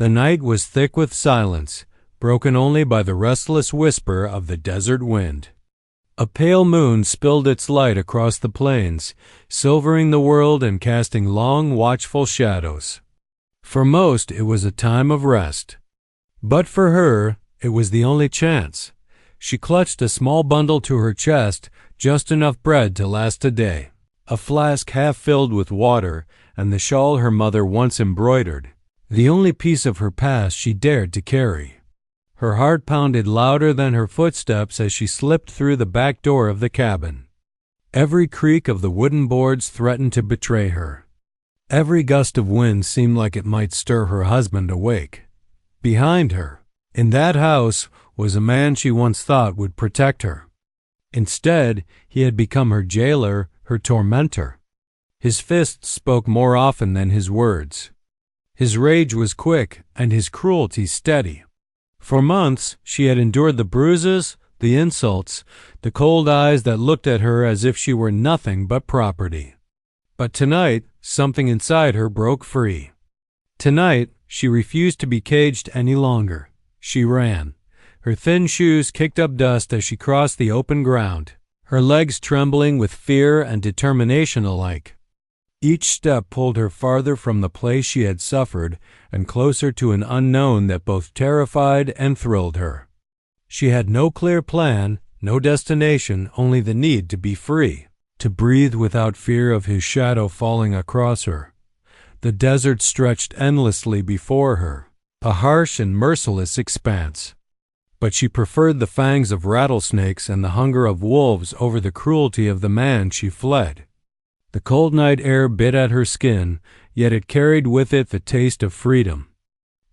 The night was thick with silence, broken only by the restless whisper of the desert wind. A pale moon spilled its light across the plains, silvering the world and casting long, watchful shadows. For most, it was a time of rest. But for her, it was the only chance. She clutched a small bundle to her chest, just enough bread to last a day, a flask half filled with water, and the shawl her mother once embroidered, the only piece of her past she dared to carry. Her heart pounded louder than her footsteps as she slipped through the back door of the cabin. Every creak of the wooden boards threatened to betray her. Every gust of wind seemed like it might stir her husband awake. Behind her, in that house, was a man she once thought would protect her. Instead, he had become her jailer, her tormentor. His fists spoke more often than his words. His rage was quick and his cruelty steady. For months, she had endured the bruises, the insults, the cold eyes that looked at her as if she were nothing but property. But tonight, something inside her broke free. Tonight, she refused to be caged any longer. She ran. Her thin shoes kicked up dust as she crossed the open ground, her legs trembling with fear and determination alike. Each step pulled her farther from the place she had suffered and closer to an unknown that both terrified and thrilled her. She had no clear plan, no destination, only the need to be free, to breathe without fear of his shadow falling across her. The desert stretched endlessly before her, a harsh and merciless expanse. But she preferred the fangs of rattlesnakes and the hunger of wolves over the cruelty of the man she fled. The cold night air bit at her skin, yet it carried with it the taste of freedom.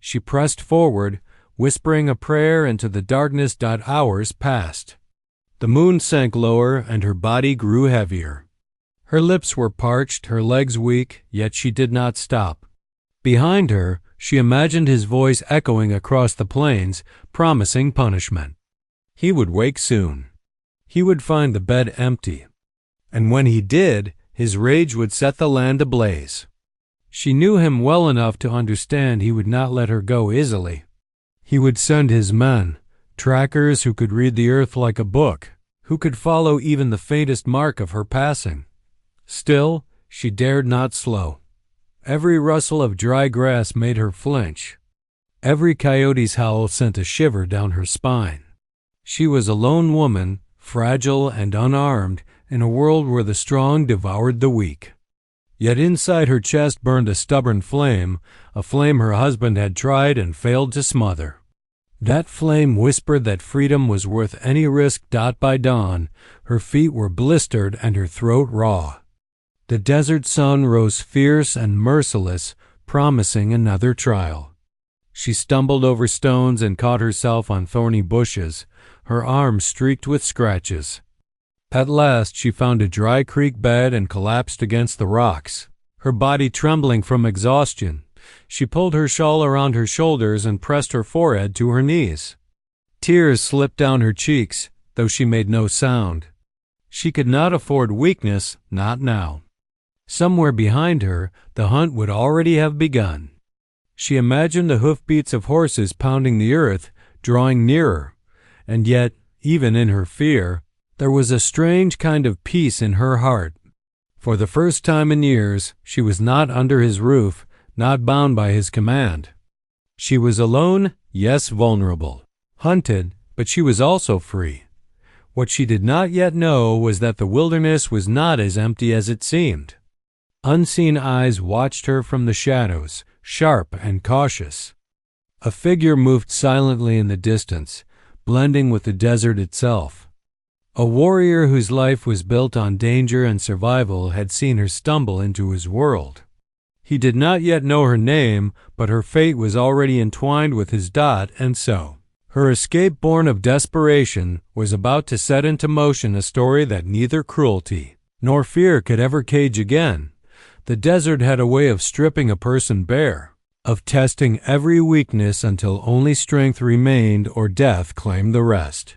She pressed forward, whispering a prayer into the darkness. Hours passed. The moon sank lower and her body grew heavier. Her lips were parched, her legs weak, yet she did not stop. Behind her, she imagined his voice echoing across the plains, promising punishment. He would wake soon. He would find the bed empty. And when he did, his rage would set the land ablaze. She knew him well enough to understand he would not let her go easily. He would send his men, trackers who could read the earth like a book, who could follow even the faintest mark of her passing. Still, she dared not slow. Every rustle of dry grass made her flinch. Every coyote's howl sent a shiver down her spine. She was a lone woman, fragile and unarmed, in a world where the strong devoured the weak. Yet inside her chest burned a stubborn flame, a flame her husband had tried and failed to smother. That flame whispered that freedom was worth any risk. By dawn, her feet were blistered and her throat raw. The desert sun rose fierce and merciless, promising another trial. She stumbled over stones and caught herself on thorny bushes, her arms streaked with scratches. At last she found a dry creek bed and collapsed against the rocks, her body trembling from exhaustion. She pulled her shawl around her shoulders and pressed her forehead to her knees. Tears slipped down her cheeks, though she made no sound. She could not afford weakness, not now. Somewhere behind her, the hunt would already have begun. She imagined the hoofbeats of horses pounding the earth, drawing nearer, and yet, even in her fear, there was a strange kind of peace in her heart. For the first time in years, she was not under his roof, not bound by his command. She was alone, yes, vulnerable, hunted, but she was also free. What she did not yet know was that the wilderness was not as empty as it seemed. Unseen eyes watched her from the shadows, sharp and cautious. A figure moved silently in the distance, blending with the desert itself. A warrior whose life was built on danger and survival had seen her stumble into his world. He did not yet know her name, but her fate was already entwined with his. And so, her escape born of desperation was about to set into motion a story that neither cruelty nor fear could ever cage again. The desert had a way of stripping a person bare, of testing every weakness until only strength remained or death claimed the rest.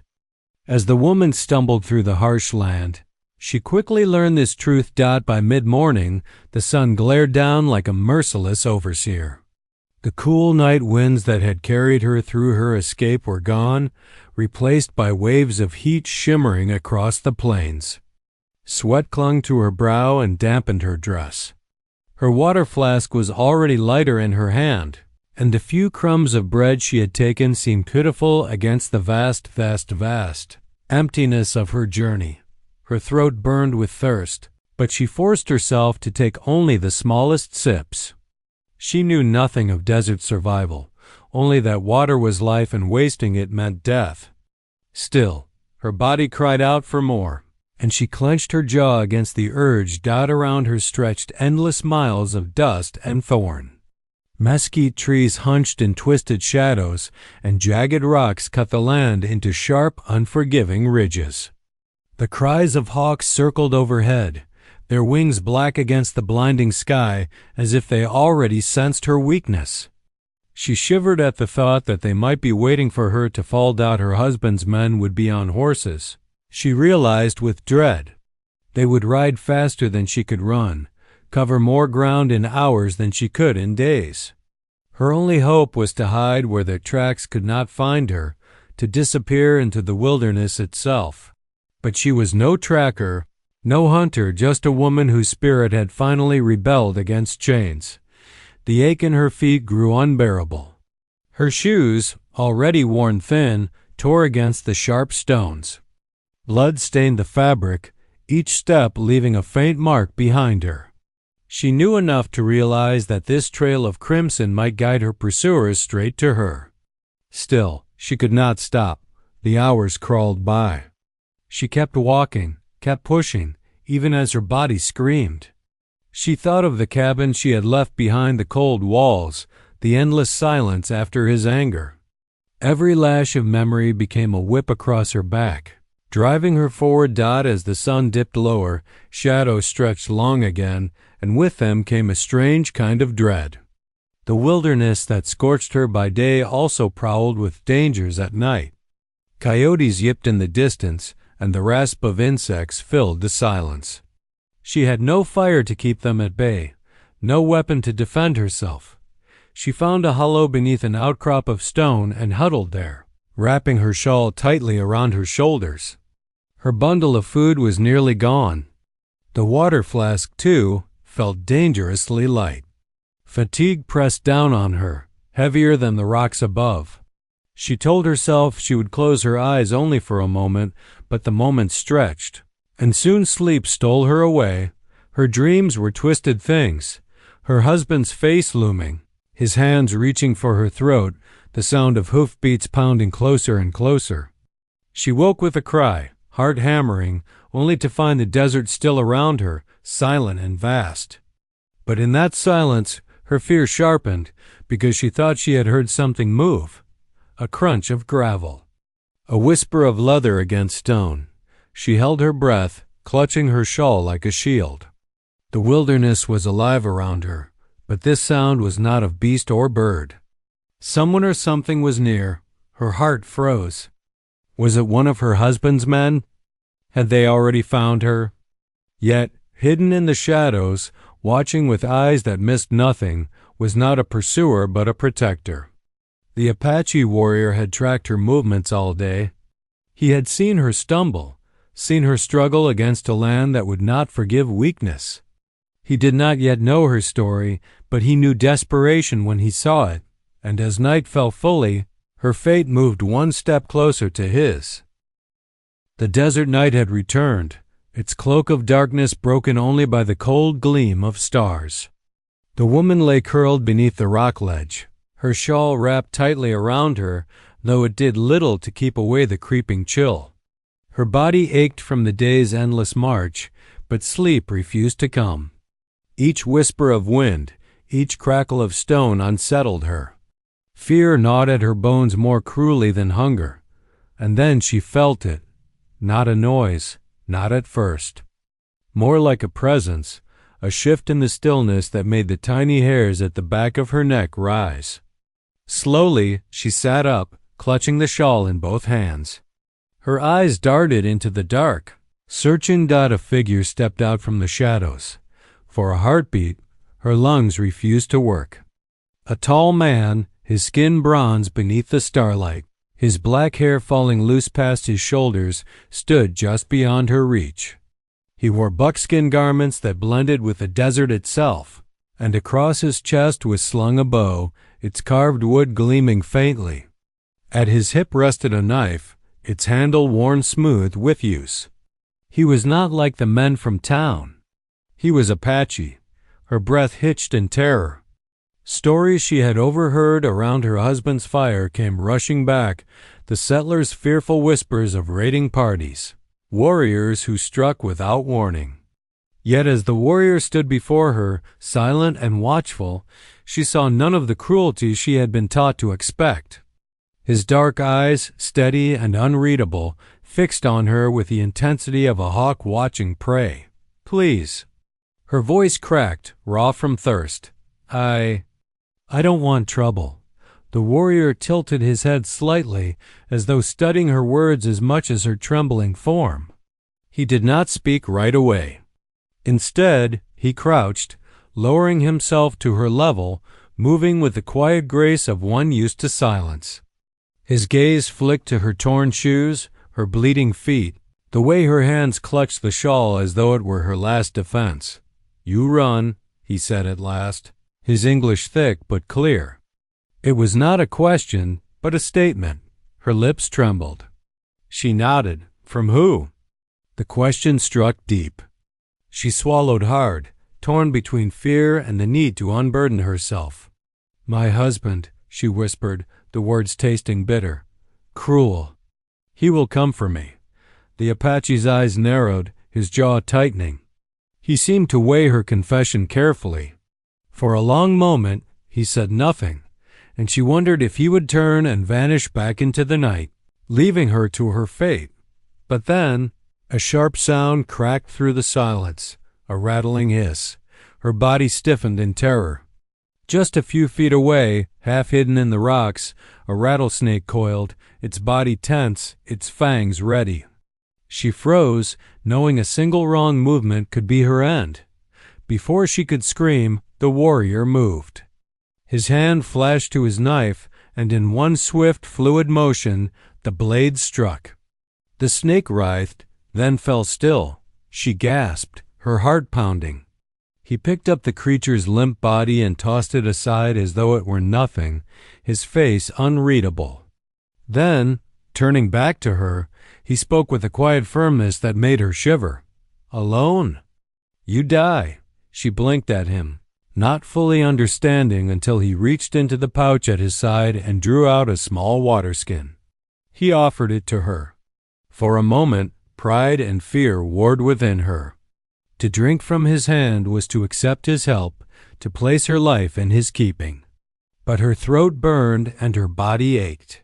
As the woman stumbled through the harsh land, she quickly learned this truth. By mid-morning, the sun glared down like a merciless overseer. The cool night winds that had carried her through her escape were gone, replaced by waves of heat shimmering across the plains. Sweat clung to her brow and dampened her dress. Her water flask was already lighter in her hand, and the few crumbs of bread she had taken seemed pitiful against the vast emptiness of her journey. Her throat burned with thirst, but she forced herself to take only the smallest sips. She knew nothing of desert survival, only that water was life and wasting it meant death. Still, her body cried out for more, and she clenched her jaw against the urge that around her stretched endless miles of dust and thorn. Mesquite trees hunched in twisted shadows, and jagged rocks cut the land into sharp, unforgiving ridges. The cries of hawks circled overhead, their wings black against the blinding sky, as if they already sensed her weakness. She shivered at the thought that they might be waiting for her to fall. Her husband's men would be on horses. She realized with dread. They would ride faster than she could run, cover more ground in hours than she could in days. Her only hope was to hide where their tracks could not find her, to disappear into the wilderness itself. But she was no tracker, no hunter, just a woman whose spirit had finally rebelled against chains. The ache in her feet grew unbearable. Her shoes, already worn thin, tore against the sharp stones. Blood stained the fabric, each step leaving a faint mark behind her. She knew enough to realize that this trail of crimson might guide her pursuers straight to her. Still, she could not stop. The hours crawled by. She kept walking, kept pushing, even as her body screamed. She thought of the cabin she had left behind the cold walls, the endless silence after his anger. Every lash of memory became a whip across her back, driving her forward. As the sun dipped lower, shadows stretched long again, and with them came a strange kind of dread. The wilderness that scorched her by day also prowled with dangers at night. Coyotes yipped in the distance, and the rasp of insects filled the silence. She had no fire to keep them at bay, no weapon to defend herself. She found a hollow beneath an outcrop of stone and huddled there, wrapping her shawl tightly around her shoulders. Her bundle of food was nearly gone. The water flask, too, felt dangerously light. Fatigue pressed down on her, heavier than the rocks above. She told herself she would close her eyes only for a moment, but the moment stretched, and soon sleep stole her away. Her dreams were twisted things, her husband's face looming, his hands reaching for her throat, the sound of hoofbeats pounding closer and closer. She woke with a cry, heart hammering, only to find the desert still around her, silent and vast. But in that silence, her fear sharpened, because she thought she had heard something move, a crunch of gravel, a whisper of leather against stone. She held her breath, clutching her shawl like a shield. The wilderness was alive around her, but this sound was not of beast or bird. Someone or something was near. Her heart froze. Was it one of her husband's men? Had they already found her? Yet, hidden in the shadows, watching with eyes that missed nothing, was not a pursuer but a protector. The Apache warrior had tracked her movements all day. He had seen her stumble, seen her struggle against a land that would not forgive weakness. He did not yet know her story, but he knew desperation when he saw it, and as night fell fully, her fate moved one step closer to his. The desert night had returned, its cloak of darkness broken only by the cold gleam of stars. The woman lay curled beneath the rock ledge, her shawl wrapped tightly around her, though it did little to keep away the creeping chill. Her body ached from the day's endless march, but sleep refused to come. Each whisper of wind, each crackle of stone unsettled her. Fear gnawed at her bones more cruelly than hunger, and then she felt it, not a noise, not at first. More like a presence, a shift in the stillness that made the tiny hairs at the back of her neck rise. Slowly, she sat up, clutching the shawl in both hands. Her eyes darted into the dark, searching. A figure stepped out from the shadows. For a heartbeat, her lungs refused to work. A tall man, his skin bronze beneath the starlight, his black hair falling loose past his shoulders, stood just beyond her reach. He wore buckskin garments that blended with the desert itself, and across his chest was slung a bow, its carved wood gleaming faintly. At his hip rested a knife, its handle worn smooth with use. He was not like the men from town. He was Apache. Her breath hitched in terror. Stories she had overheard around her husband's fire came rushing back, the settlers' fearful whispers of raiding parties, warriors who struck without warning. Yet as the warrior stood before her, silent and watchful, she saw none of the cruelty she had been taught to expect. His dark eyes, steady and unreadable, fixed on her with the intensity of a hawk watching prey. "Please." Her voice cracked, raw from thirst. I don't want trouble." The warrior tilted his head slightly, as though studying her words as much as her trembling form. He did not speak right away. Instead, he crouched, lowering himself to her level, moving with the quiet grace of one used to silence. His gaze flicked to her torn shoes, her bleeding feet, the way her hands clutched the shawl as though it were her last defense. "You run," he said at last, his English thick but clear. It was not a question, but a statement. Her lips trembled. She nodded. From who? The question struck deep. She swallowed hard, torn between fear and the need to unburden herself. "My husband," she whispered, the words tasting bitter. "Cruel. He will come for me." The Apache's eyes narrowed, his jaw tightening. He seemed to weigh her confession carefully. For a long moment he said nothing, and she wondered if he would turn and vanish back into the night, leaving her to her fate. But then a sharp sound cracked through the silence, a rattling hiss. Her body stiffened in terror. Just a few feet away, half hidden in the rocks, a rattlesnake coiled, its body tense, its fangs ready. She froze, knowing a single wrong movement could be her end. Before she could scream, the warrior moved. His hand flashed to his knife, and in one swift, fluid motion, the blade struck. The snake writhed, then fell still. She gasped, her heart pounding. He picked up the creature's limp body and tossed it aside as though it were nothing, his face unreadable. Then, turning back to her, he spoke with a quiet firmness that made her shiver. "Alone? You die." She blinked at him, not fully understanding until he reached into the pouch at his side and drew out a small water skin. He offered it to her. For a moment, pride and fear warred within her. To drink from his hand was to accept his help, to place her life in his keeping. But her throat burned and her body ached.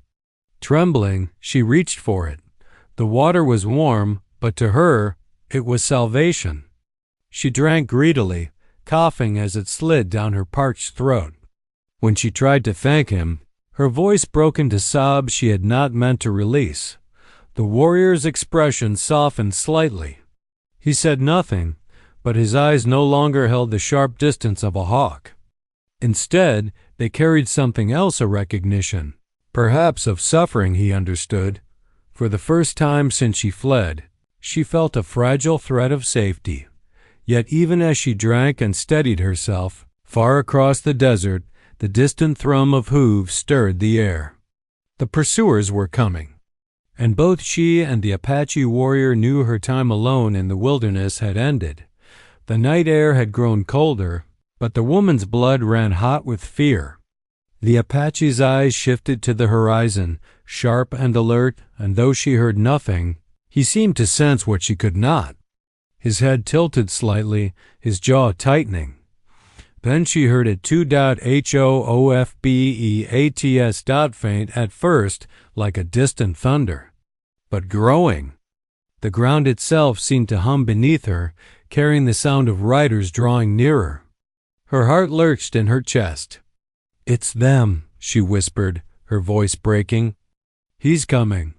Trembling, she reached for it. The water was warm, but to her, it was salvation. She drank greedily, coughing as it slid down her parched throat. When she tried to thank him, her voice broke into sobs she had not meant to release. The warrior's expression softened slightly. He said nothing, but his eyes no longer held the sharp distance of a hawk. Instead, they carried something else, a recognition, perhaps of suffering, he understood. For the first time since she fled, she felt a fragile thread of safety. Yet even as she drank and steadied herself, far across the desert, the distant thrum of hooves stirred the air. The pursuers were coming, and both she and the Apache warrior knew her time alone in the wilderness had ended. The night air had grown colder, but the woman's blood ran hot with fear. The Apache's eyes shifted to the horizon, sharp and alert, and though she heard nothing, he seemed to sense what she could not. His head tilted slightly, his jaw tightening. Then she heard it hoofbeats faint at first, like a distant thunder, but growing. The ground itself seemed to hum beneath her, carrying the sound of riders drawing nearer. Her heart lurched in her chest. "It's them," she whispered, her voice breaking. "He's coming."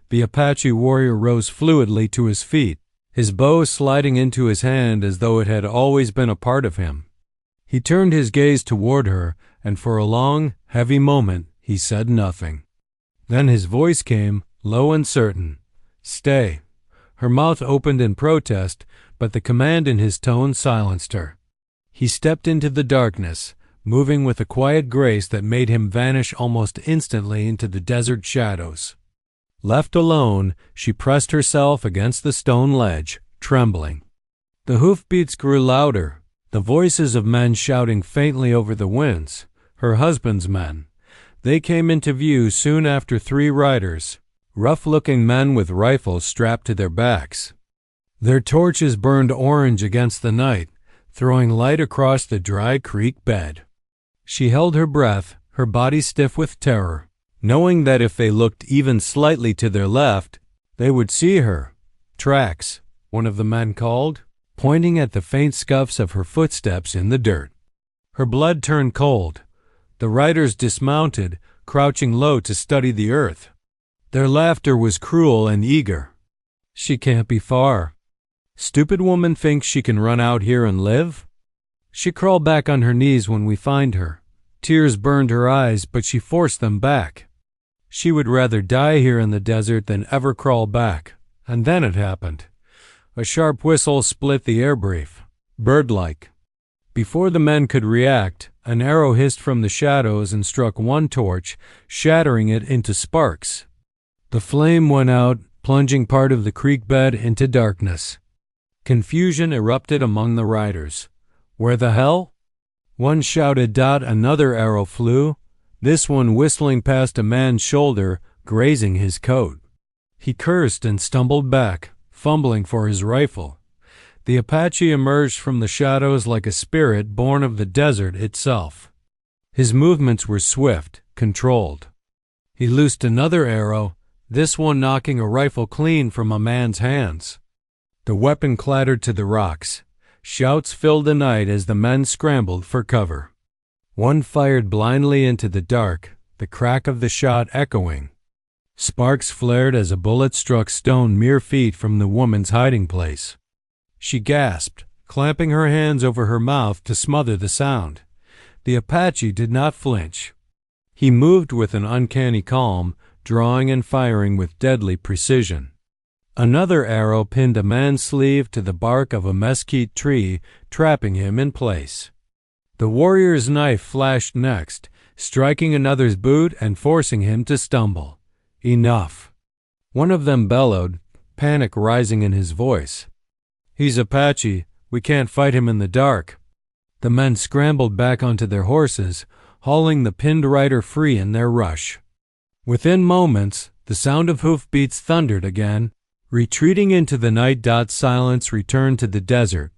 The Apache warrior rose fluidly to his feet, his bow sliding into his hand as though it had always been a part of him. He turned his gaze toward her, and for a long, heavy moment he said nothing. Then his voice came, low and certain. "Stay." Her mouth opened in protest, but the command in his tone silenced her. He stepped into the darkness, moving with a quiet grace that made him vanish almost instantly into the desert shadows. Left alone, she pressed herself against the stone ledge, trembling. The hoofbeats grew louder, the voices of men shouting faintly over the winds, her husband's men. They came into view soon after 3 riders, rough-looking men with rifles strapped to their backs. Their torches burned orange against the night, throwing light across the dry creek bed. She held her breath, her body stiff with terror, knowing that if they looked even slightly to their left, they would see her. "Tracks," one of the men called, pointing at the faint scuffs of her footsteps in the dirt. Her blood turned cold. The riders dismounted, crouching low to study the earth. Their laughter was cruel and eager. "She can't be far. Stupid woman thinks she can run out here and live?" She crawled back on her knees when we find her. Tears burned her eyes, but she forced them back. She would rather die here in the desert than ever crawl back. And then it happened. A sharp whistle split the air brief, bird-like. Before the men could react, an arrow hissed from the shadows and struck one torch, shattering it into sparks. The flame went out, plunging part of the creek bed into darkness. Confusion erupted among the riders. "Where the hell?" One shouted. Another arrow flew, this one whistling past a man's shoulder, grazing his coat. He cursed and stumbled back, fumbling for his rifle. The Apache emerged from the shadows like a spirit born of the desert itself. His movements were swift, controlled. He loosed another arrow, this one knocking a rifle clean from a man's hands. The weapon clattered to the rocks. Shouts filled the night as the men scrambled for cover. One fired blindly into the dark, the crack of the shot echoing. Sparks flared as a bullet struck stone mere feet from the woman's hiding place. She gasped, clamping her hands over her mouth to smother the sound. The Apache did not flinch. He moved with an uncanny calm, drawing and firing with deadly precision. Another arrow pinned a man's sleeve to the bark of a mesquite tree, trapping him in place. The warrior's knife flashed next, striking another's boot and forcing him to stumble. "Enough." One of them bellowed, panic rising in his voice. "He's Apache. We can't fight him in the dark." The men scrambled back onto their horses, hauling the pinned rider free in their rush. Within moments, the sound of hoofbeats thundered again. Retreating into the night. Silence returned to the desert.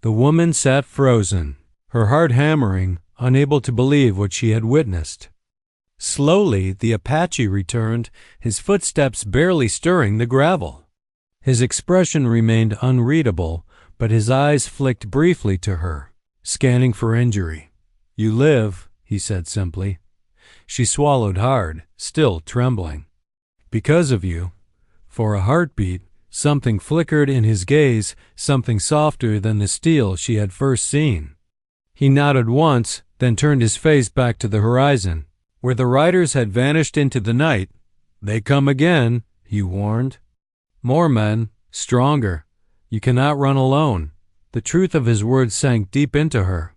The woman sat frozen, her heart hammering, unable to believe what she had witnessed. Slowly, the Apache returned, his footsteps barely stirring the gravel. His expression remained unreadable, but his eyes flicked briefly to her, scanning for injury. "You live," he said simply. She swallowed hard, still trembling. "Because of you." For a heartbeat, something flickered in his gaze, something softer than the steel she had first seen. He nodded once, then turned his face back to the horizon, where the riders had vanished into the night. "They come again," he warned. "More men, stronger. You cannot run alone." The truth of his words sank deep into her.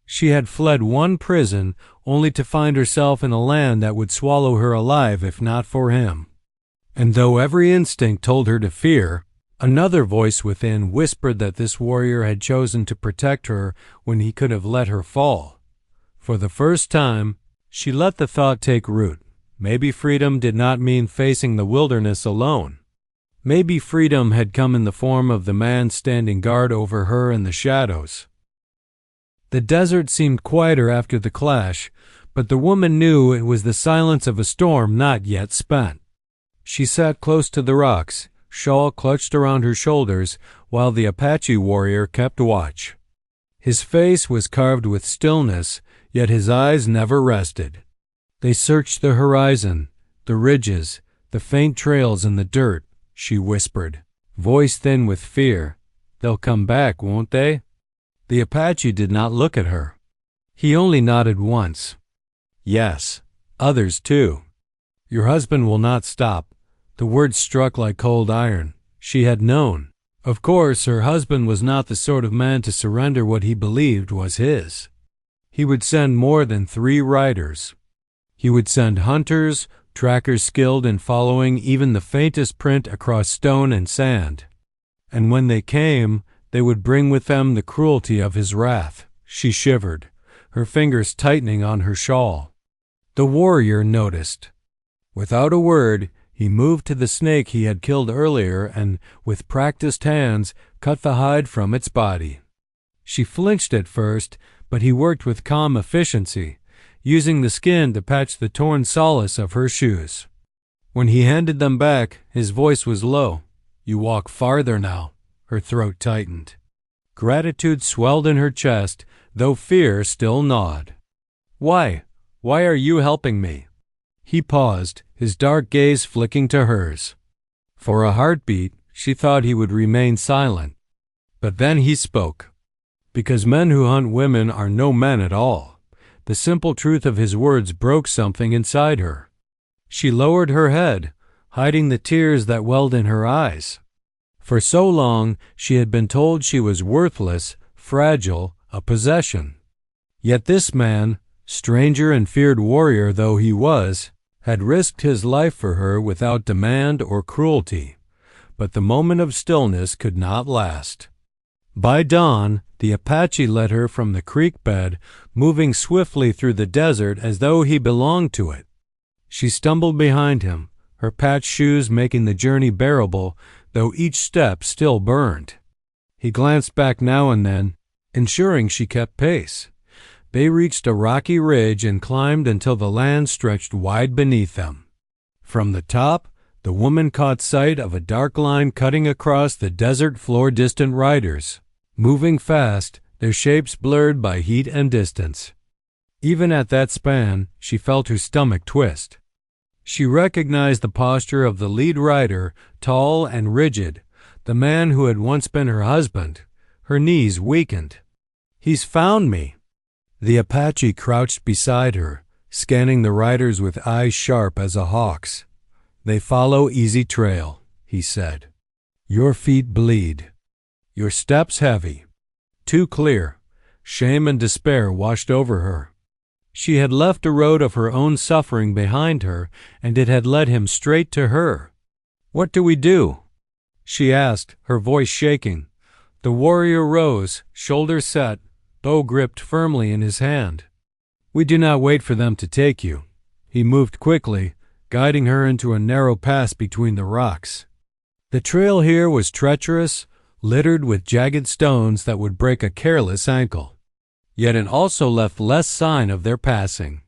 She had fled one prison, only to find herself in a land that would swallow her alive if not for him. And though every instinct told her to fear, another voice within whispered that this warrior had chosen to protect her when he could have let her fall. For the first time, she let the thought take root. Maybe freedom did not mean facing the wilderness alone. Maybe freedom had come in the form of the man standing guard over her in the shadows. The desert seemed quieter after the clash, but the woman knew it was the silence of a storm not yet spent. She sat close to the rocks, shawl clutched around her shoulders, while the Apache warrior kept watch. His face was carved with stillness, yet his eyes never rested. They searched the horizon, the ridges, the faint trails in the dirt, she whispered, voice thin with fear. "They'll come back, won't they?" The Apache did not look at her. He only nodded once. Yes, others too. Your husband will not stop. The words struck like cold iron. She had known. Of course, her husband was not the sort of man to surrender what he believed was his. He would send more than 3 riders. He would send hunters, trackers skilled in following even the faintest print across stone and sand. And when they came, they would bring with them the cruelty of his wrath. She shivered, her fingers tightening on her shawl. The warrior noticed. Without a word, he moved to the snake he had killed earlier and, with practiced hands, cut the hide from its body. She flinched at first, but he worked with calm efficiency, using the skin to patch the torn solace of her shoes. When he handed them back, his voice was low. You walk farther now. Her throat tightened. Gratitude swelled in her chest, though fear still gnawed. Why? Why are you helping me? He paused, his dark gaze flicking to hers. For a heartbeat, she thought he would remain silent. But then he spoke. Because men who hunt women are no men at all. The simple truth of his words broke something inside her. She lowered her head, hiding the tears that welled in her eyes. For so long, she had been told she was worthless, fragile, a possession. Yet this man, stranger and feared warrior though he was, had risked his life for her without demand or cruelty. But the moment of stillness could not last. By dawn, the Apache led her from the creek bed, moving swiftly through the desert as though he belonged to it. She stumbled behind him, her patched shoes making the journey bearable, though each step still burned. He glanced back now and then, ensuring she kept pace. They reached a rocky ridge and climbed until the land stretched wide beneath them. From the top, the woman caught sight of a dark line cutting across the desert floor. Distant riders, moving fast, their shapes blurred by heat and distance. Even at that span, she felt her stomach twist. She recognized the posture of the lead rider, tall and rigid, the man who had once been her husband. Her knees weakened. He's found me. The Apache crouched beside her, scanning the riders with eyes sharp as a hawk's. They follow easy trail, he said. Your feet bleed. Your steps heavy. Too clear. Shame and despair washed over her. She had left a road of her own suffering behind her, and it had led him straight to her. What do we do? She asked, her voice shaking. The warrior rose, shoulders set, bow gripped firmly in his hand. We do not wait for them to take you. He moved quickly, guiding her into a narrow pass between the rocks. The trail here was treacherous, littered with jagged stones that would break a careless ankle. Yet it also left less sign of their passing.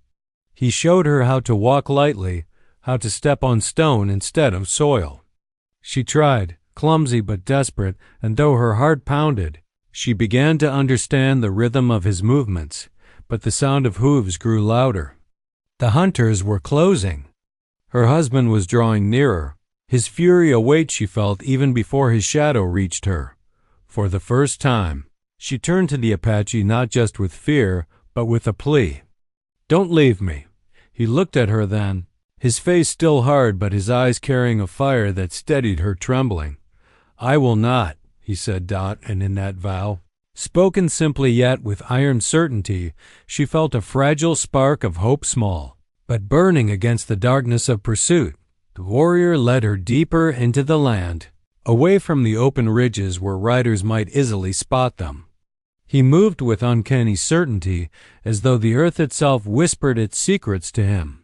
He showed her how to walk lightly, how to step on stone instead of soil. She tried, clumsy but desperate, and though her heart pounded, she began to understand the rhythm of his movements, but the sound of hooves grew louder. The hunters were closing. Her husband was drawing nearer, his fury a weight she felt even before his shadow reached her. For the first time, she turned to the Apache not just with fear, but with a plea. Don't leave me. He looked at her then, his face still hard but his eyes carrying a fire that steadied her trembling. I will not, he said, and in that vow, spoken simply yet with iron certainty, she felt a fragile spark of hope small, but burning against the darkness of pursuit. The warrior led her deeper into the land, away from the open ridges where riders might easily spot them. He moved with uncanny certainty, as though the earth itself whispered its secrets to him.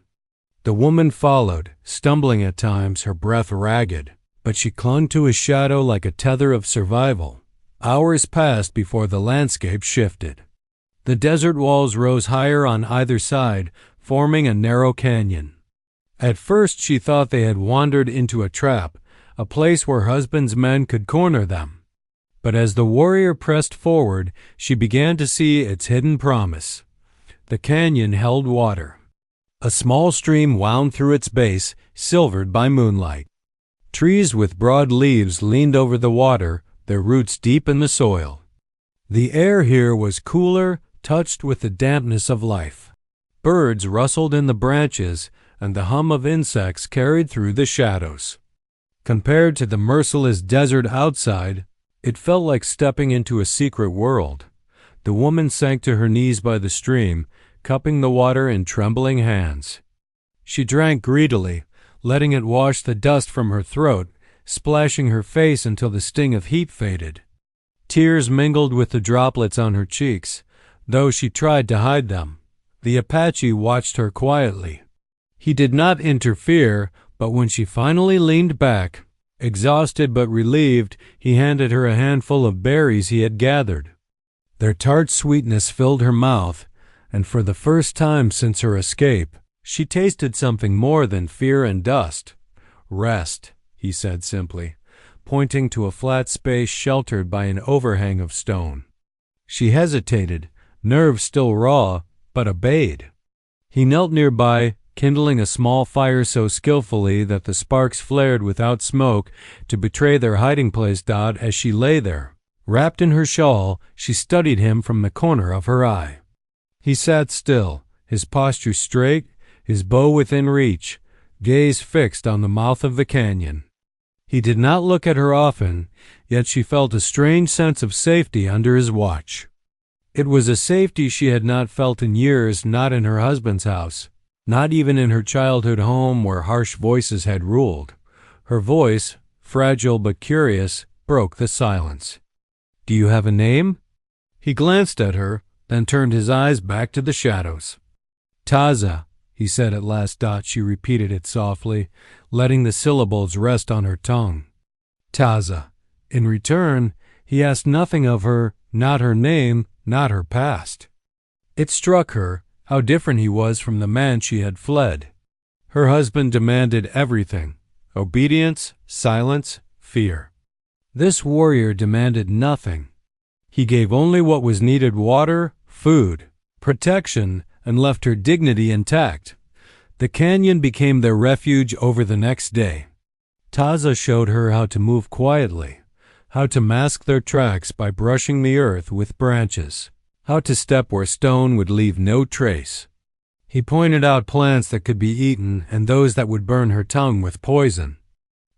The woman followed, stumbling at times, her breath ragged, but she clung to his shadow like a tether of survival. Hours passed before the landscape shifted. The desert walls rose higher on either side, forming a narrow canyon. At first she thought they had wandered into a trap, a place where husband's men could corner them. But as the warrior pressed forward, she began to see its hidden promise. The canyon held water. A small stream wound through its base, silvered by moonlight. Trees with broad leaves leaned over the water, their roots deep in the soil. The air here was cooler, touched with the dampness of life. Birds rustled in the branches, and the hum of insects carried through the shadows. Compared to the merciless desert outside, it felt like stepping into a secret world. The woman sank to her knees by the stream, cupping the water in trembling hands. She drank greedily, letting it wash the dust from her throat, splashing her face until the sting of heat faded. Tears mingled with the droplets on her cheeks, though she tried to hide them. The Apache watched her quietly. He did not interfere, but when she finally leaned back, exhausted but relieved, he handed her a handful of berries he had gathered. Their tart sweetness filled her mouth, and for the first time since her escape, she tasted something more than fear and dust. "Rest," he said simply, pointing to a flat space sheltered by an overhang of stone. She hesitated, nerves still raw, but obeyed. He knelt nearby, kindling a small fire so skillfully that the sparks flared without smoke to betray their hiding place. As she lay there, wrapped in her shawl, she studied him from the corner of her eye. He sat still, his posture straight, his bow within reach, gaze fixed on the mouth of the canyon. He did not look at her often, yet she felt a strange sense of safety under his watch. It was a safety she had not felt in years, not in her husband's house, not even in her childhood home where harsh voices had ruled. Her voice, fragile but curious, broke the silence. "Do you have a name?" He glanced at her, then turned his eyes back to the shadows. "Taza," he said at last. She repeated it softly, letting the syllables rest on her tongue. Taza. In return, he asked nothing of her, not her name, not her past. It struck her how different he was from the man she had fled. Her husband demanded everything: obedience, silence, fear. This warrior demanded nothing. He gave only what was needed: water, food, protection, and left her dignity intact. The canyon became their refuge over the next day. Taza showed her how to move quietly, how to mask their tracks by brushing the earth with branches, how to step where stone would leave no trace. He pointed out plants that could be eaten and those that would burn her tongue with poison.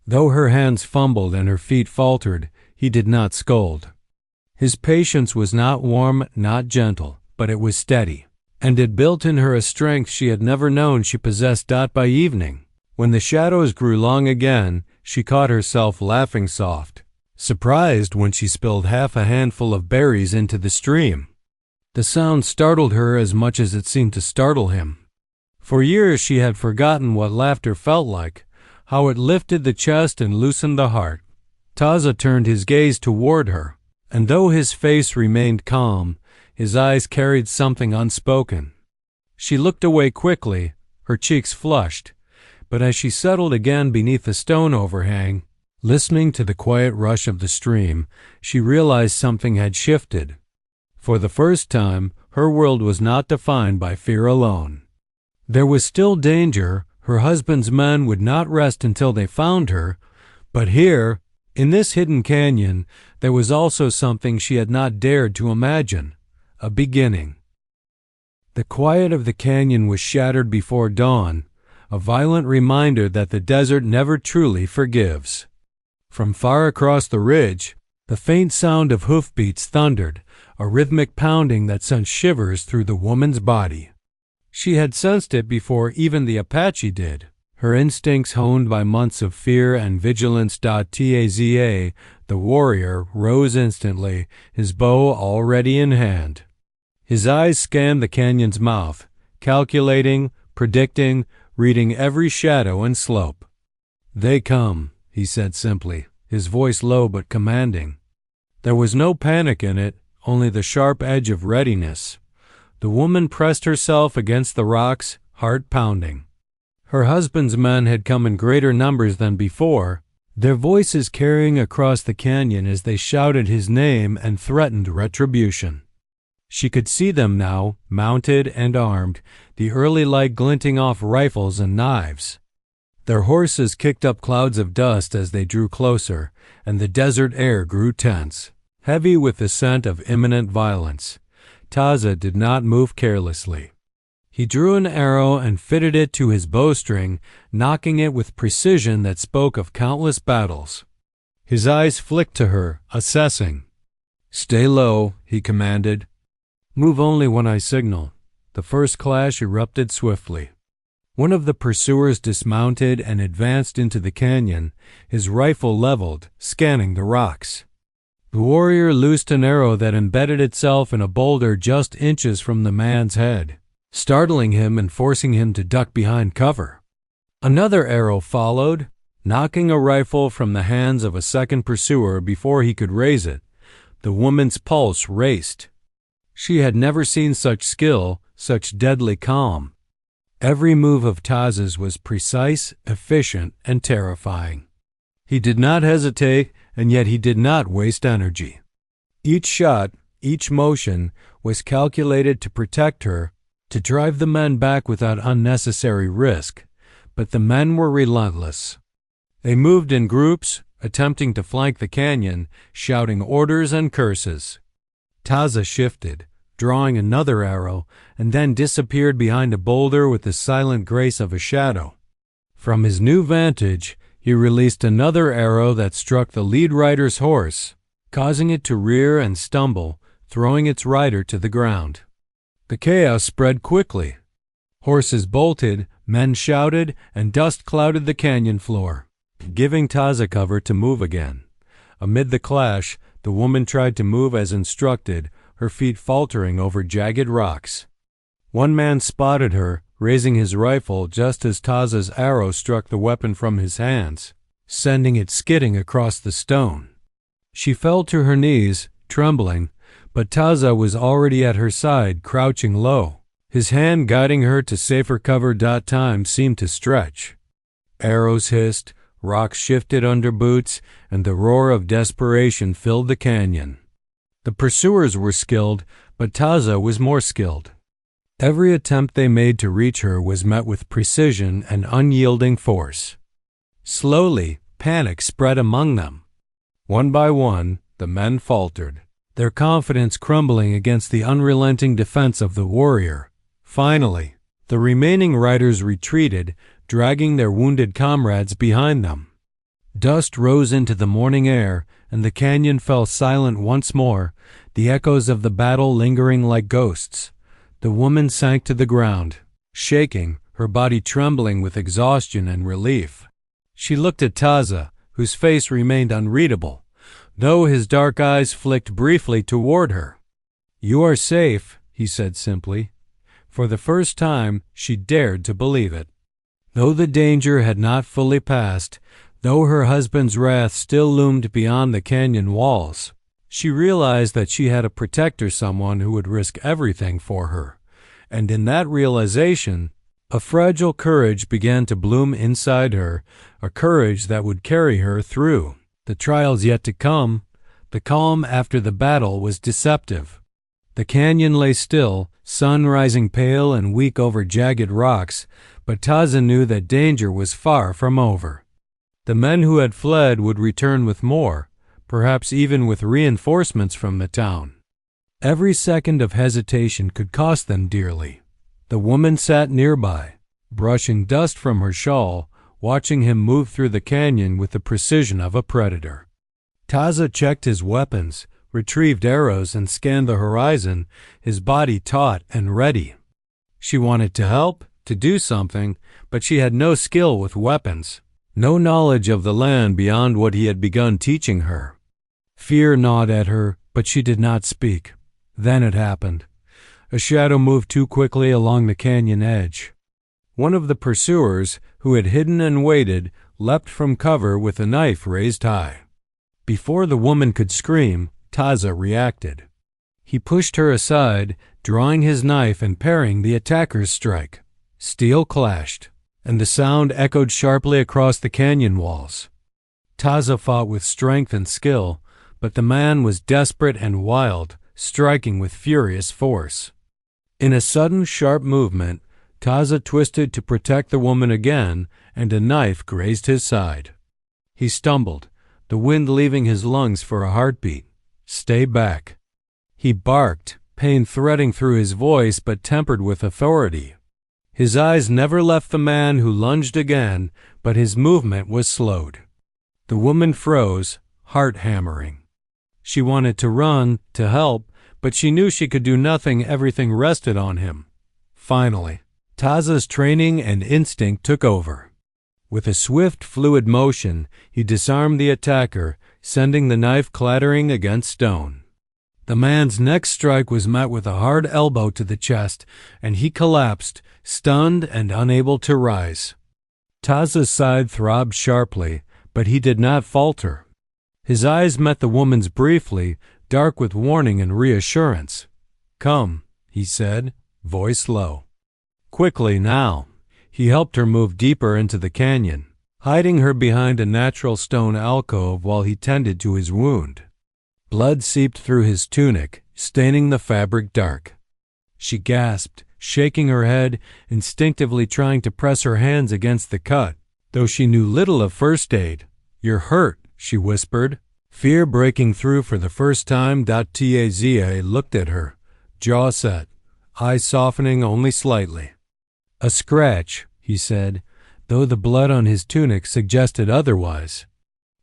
Though her hands fumbled and her feet faltered, he did not scold. His patience was not warm, not gentle, but it was steady, and it built in her a strength she had never known she possessed. By evening, when the shadows grew long again, she caught herself laughing soft, surprised when she spilled half a handful of berries into the stream. The sound startled her as much as it seemed to startle him. For years she had forgotten what laughter felt like, how it lifted the chest and loosened the heart. Taza turned his gaze toward her, and though his face remained calm, his eyes carried something unspoken. She looked away quickly, her cheeks flushed, but as she settled again beneath the stone overhang, listening to the quiet rush of the stream, she realized something had shifted. For the first time, her world was not defined by fear alone. There was still danger. Her husband's men would not rest until they found her, but here, in this hidden canyon, there was also something she had not dared to imagine: a beginning. The quiet of the canyon was shattered before dawn, a violent reminder that the desert never truly forgives. From far across the ridge, the faint sound of hoofbeats thundered, a rhythmic pounding that sent shivers through the woman's body. She had sensed it before even the Apache did, her instincts honed by months of fear and vigilance. Taza, the warrior, rose instantly, his bow already in hand. His eyes scanned the canyon's mouth, calculating, predicting, reading every shadow and slope. "They come," he said simply, his voice low but commanding. There was no panic in it, only the sharp edge of readiness. The woman pressed herself against the rocks, heart pounding. Her husband's men had come in greater numbers than before, their voices carrying across the canyon as they shouted his name and threatened retribution. She could see them now, mounted and armed, the early light glinting off rifles and knives. Their horses kicked up clouds of dust as they drew closer, and the desert air grew tense, heavy with the scent of imminent violence. Taza did not move carelessly. He drew an arrow and fitted it to his bowstring, knocking it with precision that spoke of countless battles. His eyes flicked to her, assessing. "Stay low," he commanded. "Move only when I signal." The first clash erupted swiftly. One of the pursuers dismounted and advanced into the canyon, his rifle leveled, scanning the rocks. The warrior loosed an arrow that embedded itself in a boulder just inches from the man's head, startling him and forcing him to duck behind cover. Another arrow followed, knocking a rifle from the hands of a second pursuer before he could raise it. The woman's pulse raced. She had never seen such skill, such deadly calm. Every move of Taza's was precise, efficient, and terrifying. He did not hesitate, and yet he did not waste energy. Each shot, each motion, was calculated to protect her, to drive the men back without unnecessary risk. But the men were relentless. They moved in groups, attempting to flank the canyon, shouting orders and curses. Taza shifted, drawing another arrow, and then disappeared behind a boulder with the silent grace of a shadow. From his new vantage, he released another arrow that struck the lead rider's horse, causing it to rear and stumble, throwing its rider to the ground. The chaos spread quickly. Horses bolted, men shouted, and dust clouded the canyon floor, giving Taza cover to move again. Amid the clash, the woman tried to move as instructed, her feet faltering over jagged rocks. One man spotted her, raising his rifle just as Taza's arrow struck the weapon from his hands, sending it skidding across the stone. She fell to her knees, trembling, but Taza was already at her side, crouching low. His hand guiding her to safer cover. Time seemed to stretch. Arrows hissed, rocks shifted under boots, and the roar of desperation filled the canyon. The pursuers were skilled, but Taza was more skilled. Every attempt they made to reach her was met with precision and unyielding force. Slowly, panic spread among them. One by one, the men faltered, their confidence crumbling against the unrelenting defense of the warrior. Finally, the remaining riders retreated, dragging their wounded comrades behind them. Dust rose into the morning air, and the canyon fell silent once more, the echoes of the battle lingering like ghosts. The woman sank to the ground, shaking, her body trembling with exhaustion and relief. She looked at Taza, whose face remained unreadable, though his dark eyes flicked briefly toward her. "You are safe," he said simply. For the first time, she dared to believe it. Though the danger had not fully passed, though her husband's wrath still loomed beyond the canyon walls, she realized that she had a protector, someone who would risk everything for her. And in that realization, a fragile courage began to bloom inside her, a courage that would carry her through the trials yet to come. The calm after the battle was deceptive. The canyon lay still, sun rising pale and weak over jagged rocks, but Taza knew that danger was far from over. The men who had fled would return with more, perhaps even with reinforcements from the town. Every second of hesitation could cost them dearly. The woman sat nearby, brushing dust from her shawl, watching him move through the canyon with the precision of a predator. Taza checked his weapons, retrieved arrows, and scanned the horizon, his body taut and ready. She wanted to help, to do something, but she had no skill with weapons, no knowledge of the land beyond what he had begun teaching her. Fear gnawed at her, but she did not speak. Then it happened. A shadow moved too quickly along the canyon edge. One of the pursuers, who had hidden and waited, leapt from cover with a knife raised high. Before the woman could scream, Taza reacted. He pushed her aside, drawing his knife and parrying the attacker's strike. Steel clashed, and the sound echoed sharply across the canyon walls. Taza fought with strength and skill, but the man was desperate and wild, striking with furious force. In a sudden, sharp movement, Taza twisted to protect the woman again, and a knife grazed his side. He stumbled, the wind leaving his lungs for a heartbeat. "Stay back." He barked, pain threading through his voice but tempered with authority. His eyes never left the man who lunged again, but his movement was slowed. The woman froze, heart hammering. She wanted to run, to help, but she knew she could do nothing. Everything rested on him. Finally, Taza's training and instinct took over. With a swift, fluid motion, he disarmed the attacker, sending the knife clattering against stone. The man's next strike was met with a hard elbow to the chest, and he collapsed, stunned and unable to rise. Taza's side throbbed sharply, but he did not falter. His eyes met the woman's briefly, dark with warning and reassurance. "Come," he said, voice low. Quickly now, he helped her move deeper into the canyon, hiding her behind a natural stone alcove while he tended to his wound. Blood seeped through his tunic, staining the fabric dark. She gasped, shaking her head, instinctively trying to press her hands against the cut, though she knew little of first aid. "You're hurt," she whispered, fear breaking through for the first time. Taza looked at her, jaw set, eyes softening only slightly. "A scratch," he said, though the blood on his tunic suggested otherwise.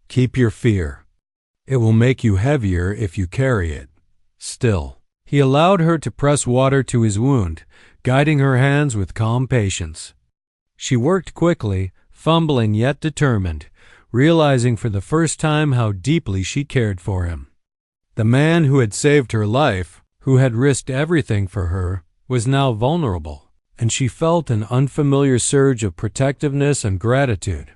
"Keep your fear. It will make you heavier if you carry it." Still, he allowed her to press water to his wound, guiding her hands with calm patience. She worked quickly, fumbling yet determined, realizing for the first time how deeply she cared for him. The man who had saved her life, who had risked everything for her, was now vulnerable, and she felt an unfamiliar surge of protectiveness and gratitude.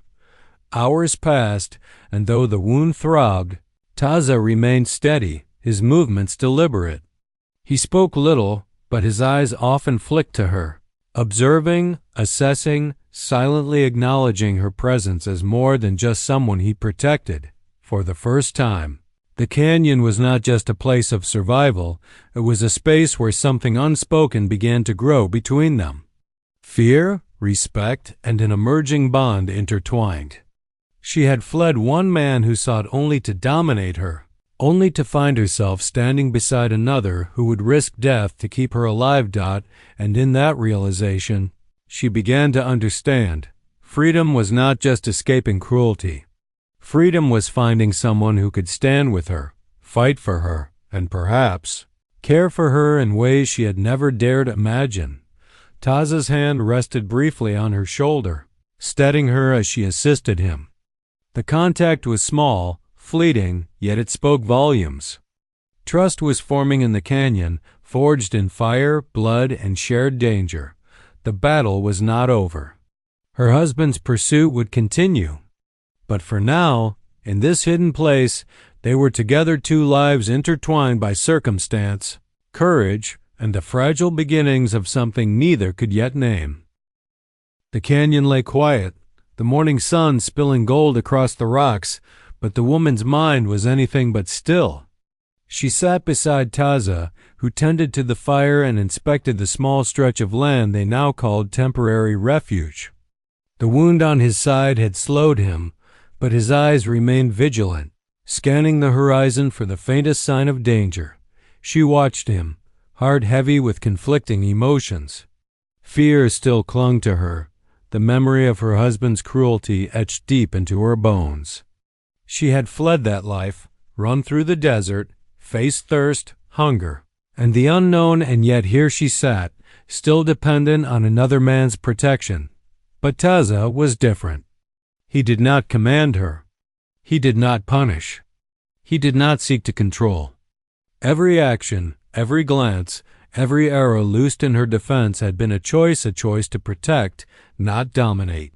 Hours passed, and though the wound throbbed, Taza remained steady, his movements deliberate. He spoke little, but his eyes often flicked to her, observing, assessing, silently acknowledging her presence as more than just someone he protected. For the first time, the canyon was not just a place of survival, it was a space where something unspoken began to grow between them. Fear, respect, and an emerging bond intertwined. She had fled one man who sought only to dominate her, only to find herself standing beside another who would risk death to keep her alive. And in that realization, she began to understand. Freedom was not just escaping cruelty. Freedom was finding someone who could stand with her, fight for her, and perhaps care for her in ways she had never dared imagine. Taza's hand rested briefly on her shoulder, steadying her as she assisted him. The contact was small, fleeting, yet it spoke volumes. Trust was forming in the canyon, forged in fire, blood, and shared danger. The battle was not over. Her husband's pursuit would continue. But for now, in this hidden place, they were together, two lives intertwined by circumstance, courage, and the fragile beginnings of something neither could yet name. The canyon lay quiet, the morning sun spilling gold across the rocks, but the woman's mind was anything but still. She sat beside Taza, who tended to the fire and inspected the small stretch of land they now called temporary refuge. The wound on his side had slowed him, but his eyes remained vigilant, scanning the horizon for the faintest sign of danger. She watched him, heart heavy with conflicting emotions. Fear still clung to her, the memory of her husband's cruelty etched deep into her bones. She had fled that life, run through the desert, faced thirst, hunger, and the unknown, and yet here she sat, still dependent on another man's protection. But Taza was different. He did not command her. He did not punish. He did not seek to control. Every action, every glance, every arrow loosed in her defense had been a choice to protect, not dominate.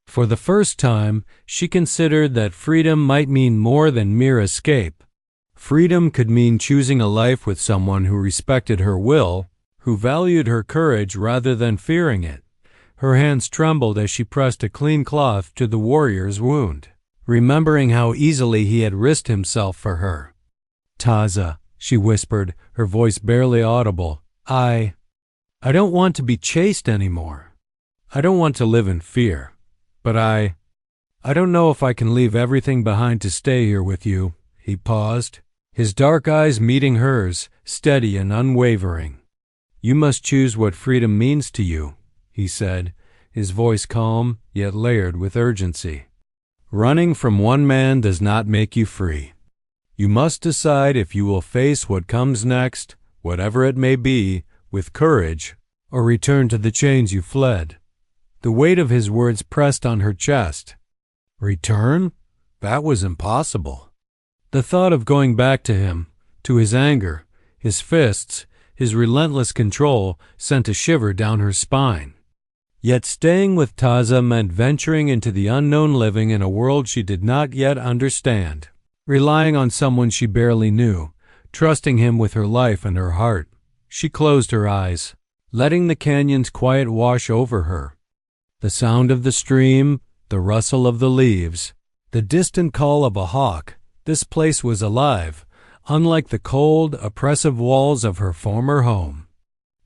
For the first time, she considered that freedom might mean more than mere escape. Freedom could mean choosing a life with someone who respected her will, who valued her courage rather than fearing it. Her hands trembled as she pressed a clean cloth to the warrior's wound, remembering how easily he had risked himself for her. "Taza," she whispered, her voice barely audible, I don't want to be chased anymore. I don't want to live in fear. But I don't know if I can leave everything behind to stay here with you." He paused. his dark eyes meeting hers, steady and unwavering. "You must choose what freedom means to you," he said, his voice calm yet layered with urgency. "Running from one man does not make you free. You must decide if you will face what comes next, whatever it may be, with courage, or return to the chains you fled." The weight of his words pressed on her chest. Return? That was impossible. The thought of going back to him, to his anger, his fists, his relentless control, sent a shiver down her spine. Yet staying with Taza meant venturing into the unknown, living in a world she did not yet understand, relying on someone she barely knew, trusting him with her life and her heart. She closed her eyes, letting the canyon's quiet wash over her. The sound of the stream, the rustle of the leaves, the distant call of a hawk. This place was alive, unlike the cold, oppressive walls of her former home.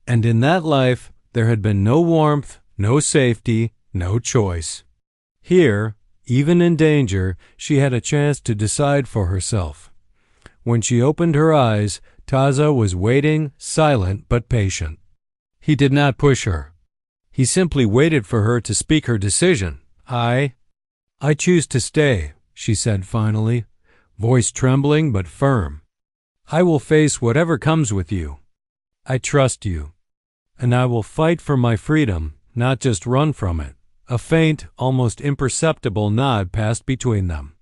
And in that life there had been no warmth, no safety, no choice. Here, even in danger, she had a chance to decide for herself. When she opened her eyes, Taza was waiting, silent but patient. He did not push her. He simply waited for her to speak her decision. I choose to stay," she said finally, voice trembling but firm. "I will face whatever comes with you. I trust you. And I will fight for my freedom, not just run from it." A faint, almost imperceptible nod passed between them.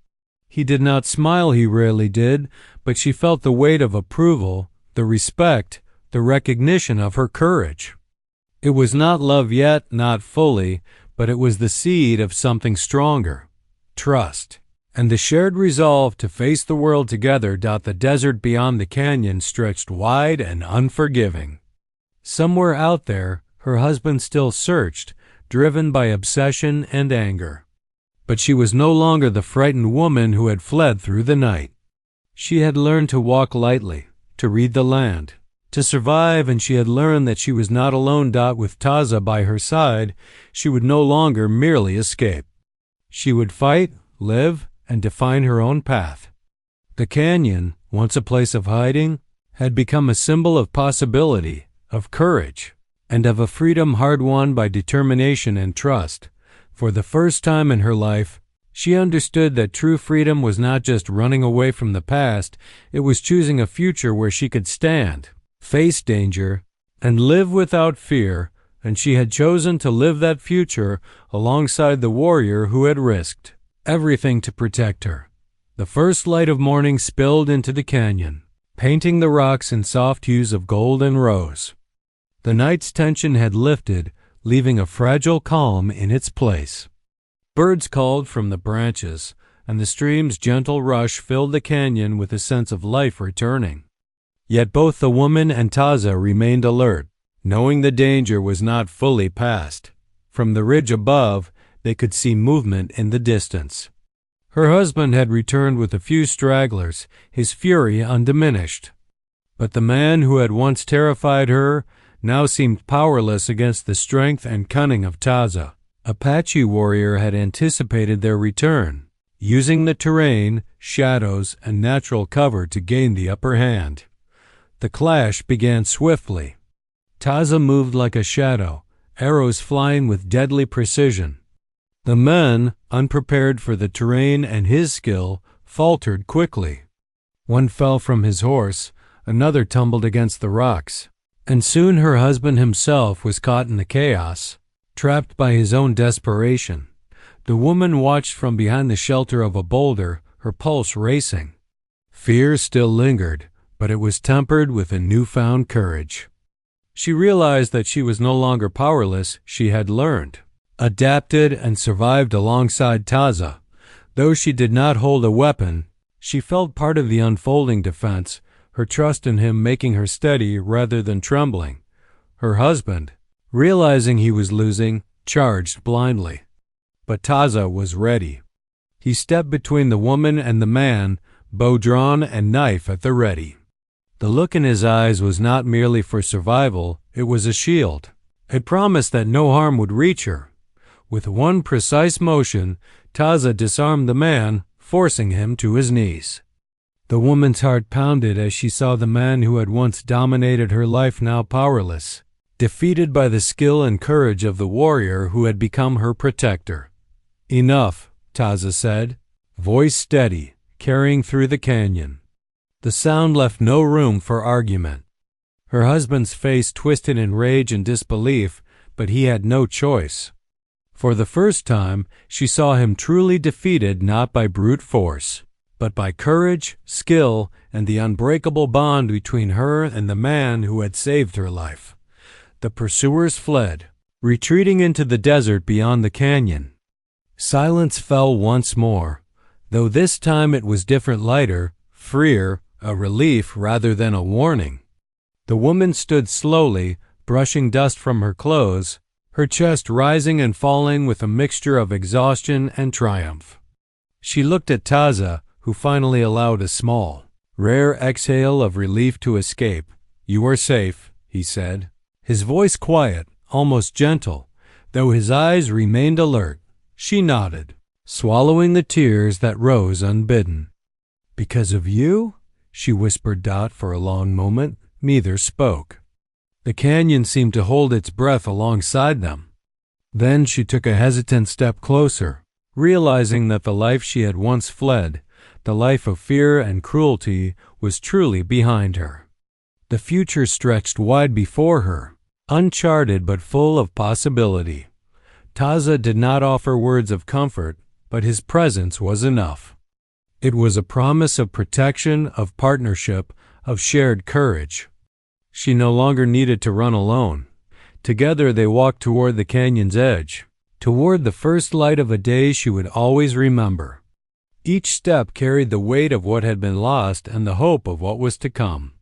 He did not smile, he rarely did, but she felt the weight of approval, the respect, the recognition of her courage. It was not love yet, not fully, but it was the seed of something stronger, trust, and the shared resolve to face the world together. The desert beyond the canyon stretched wide and unforgiving. Somewhere out there, her husband still searched, driven by obsession and anger. But she was no longer the frightened woman who had fled through the night. She had learned to walk lightly, to read the land, to survive, and she had learned that she was not alone. With Taza by her side, she would no longer merely escape. She would fight, live, and define her own path. The canyon, once a place of hiding, had become a symbol of possibility, of courage, and of a freedom hard-won by determination and trust. For the first time in her life, she understood that true freedom was not just running away from the past, it was choosing a future where she could stand, face danger, and live without fear, and she had chosen to live that future alongside the warrior who had risked everything to protect her. The first light of morning spilled into the canyon, painting the rocks in soft hues of gold and rose. The night's tension had lifted, leaving a fragile calm in its place. Birds called from the branches, and the stream's gentle rush filled the canyon with a sense of life returning. Yet both the woman and Taza remained alert, knowing the danger was not fully past. From the ridge above, they could see movement in the distance. Her husband had returned with a few stragglers, his fury undiminished. But the man who had once terrified her now seemed powerless against the strength and cunning of Taza. Apache warrior had anticipated their return, using the terrain, shadows, and natural cover to gain the upper hand. The clash began swiftly. Taza moved like a shadow, arrows flying with deadly precision. The men, unprepared for the terrain and his skill, faltered quickly. One fell from his horse, another tumbled against the rocks, and soon her husband himself was caught in the chaos, trapped by his own desperation. The woman watched from behind the shelter of a boulder, her pulse racing. Fear still lingered, but it was tempered with a newfound courage. She realized that she was no longer powerless. She had learned, adapted, and survived alongside Taza. Though she did not hold a weapon, she felt part of the unfolding defense, her trust in him making her steady rather than trembling. Her husband, realizing he was losing, charged blindly. But Taza was ready. He stepped between the woman and the man, bow drawn and knife at the ready. The look in his eyes was not merely for survival, it was a shield. It promised that no harm would reach her. With one precise motion, Taza disarmed the man, forcing him to his knees. The woman's heart pounded as she saw the man who had once dominated her life now powerless, defeated by the skill and courage of the warrior who had become her protector. "Enough," Taza said, voice steady, carrying through the canyon. The sound left no room for argument. Her husband's face twisted in rage and disbelief, but he had no choice. For the first time, she saw him truly defeated not by brute force, but by courage, skill, and the unbreakable bond between her and the man who had saved her life. The pursuers fled, retreating into the desert beyond the canyon. Silence fell once more, though this time it was different, lighter, freer, a relief rather than a warning. The woman stood slowly, brushing dust from her clothes, her chest rising and falling with a mixture of exhaustion and triumph. She looked at Taza, who finally allowed a small, rare exhale of relief to escape. "You are safe," he said, his voice quiet, almost gentle, though his eyes remained alert. She nodded, swallowing the tears that rose unbidden. "Because of you?" she whispered. For a long moment, neither spoke. The canyon seemed to hold its breath alongside them. Then she took a hesitant step closer, realizing that the life she had once fled, the life of fear and cruelty, was truly behind her. The future stretched wide before her, uncharted but full of possibility. Taza did not offer words of comfort, but his presence was enough. It was a promise of protection, of partnership, of shared courage. She no longer needed to run alone. Together they walked toward the canyon's edge, toward the first light of a day she would always remember. Each step carried the weight of what had been lost and the hope of what was to come.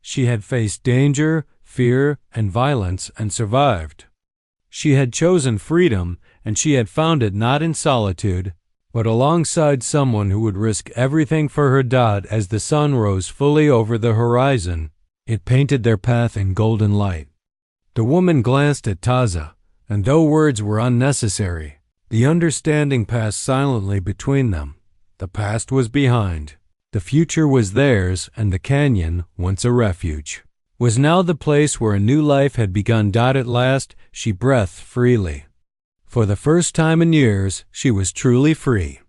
She had faced danger, fear, and violence and survived. She had chosen freedom, and she had found it not in solitude, but alongside someone who would risk everything for her. As the sun rose fully over the horizon, it painted their path in golden light. The woman glanced at Taza, and though words were unnecessary, the understanding passed silently between them. The past was behind. The future was theirs, and the canyon, once a refuge, was now the place where a new life had begun. At last, she breathed freely. For the first time in years, she was truly free.